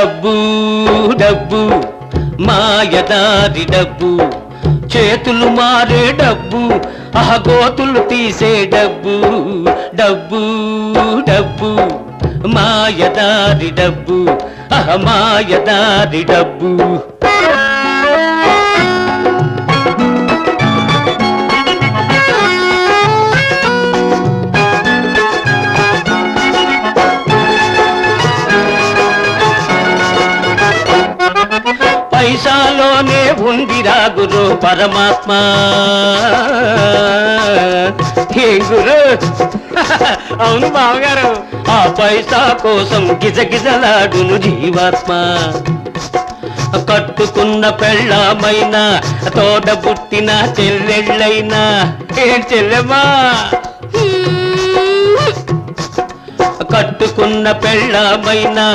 డబ్బు డబ్బు మాయదారి డబ్బు, చేతులు మారే డబ్బు, గోతులు తీసే డబ్బు. డబ్బు డబ్బు మాయదారి డబ్బు, మాయదారి డబ్బు. పైసాలోనే ఉందిరా గురు పరమాత్మ. హే గురు, అవును బావగారు, ఆ పైసా కోసం గిజగిజలాడును జీవాత్మ. కట్టుకున్న పెళ్ళామైనా, తోడబుట్టిన చెల్లెళ్ళైనా, ఏం చెల్లెమ్మా, కట్టుకున్న పెళ్ళామైనా,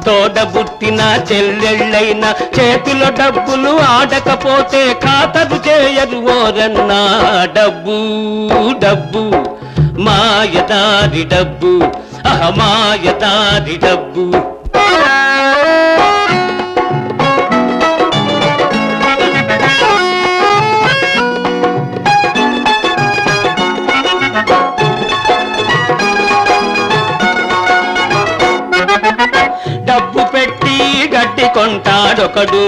తోడబుట్టిన చెల్లెళ్ళైనా, చేతిలో డబ్బులు ఆడకపోతే ఖాతరు చేయరు ఓరన్నా. డబ్బు డబ్బు మాయదారి డబ్బు, మాయదారి డబ్బు. డబ్బు పెట్టి గడ్డి కొంటాడొకడు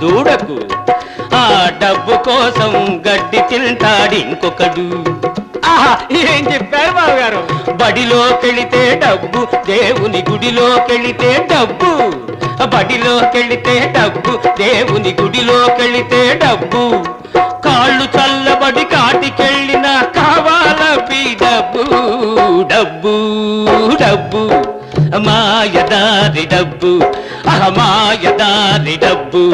దూడకు, ఆ డబ్బు కోసం గడ్డి తింటాడు ఇంకొకడు. ఏం చెప్పారు బావగారు? బడిలోకెళితే డబ్బు, దేవుని గుడిలోకెళితే డబ్బు. బడిలోకెళితే డబ్బు, దేవుని గుడిలోకెళితే డబ్బు. కాళ్ళు చల్లబడి కాటికెళ్ళిన కావాలపి డబ్బు. డబ్బు డబ్బు మాయదారి డబ్బు, మాయదారి డబ్బు.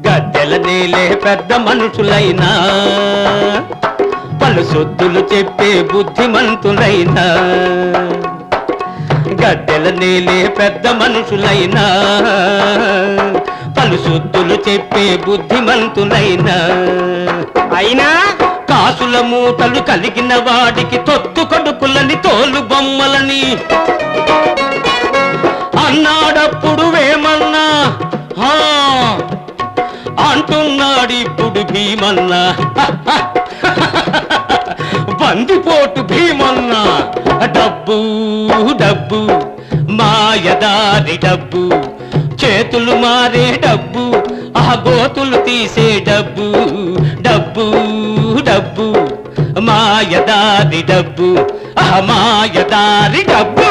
గద్దెల నేలే పెద్ద మనుషులైనా, పలు సొద్దులు చెప్పే బుద్ధిమంతులైనా. గద్దెల నేలే పెద్ద మనుషులైనా, పలు సొద్దులు చెప్పే బుద్ధిమంతులైనా. అయినా కాసుల మూటలు కలిగిన వాడికి తొత్తు కొడుకులని, తోలు బొమ్మలని అన్నాడప్పుడు వేమన్నా, అంటున్నాడిప్పుడు భీమన్నా. బందిపోటు భీమన్నా. డబ్బు డబ్బు మాయదారి డబ్బు, చేతులు మారే డబ్బు, గోతులు తీసే డబ్బు. డబ్బు డబ్బు మాయదారి డబ్బు, మాయదారి డబ్బు.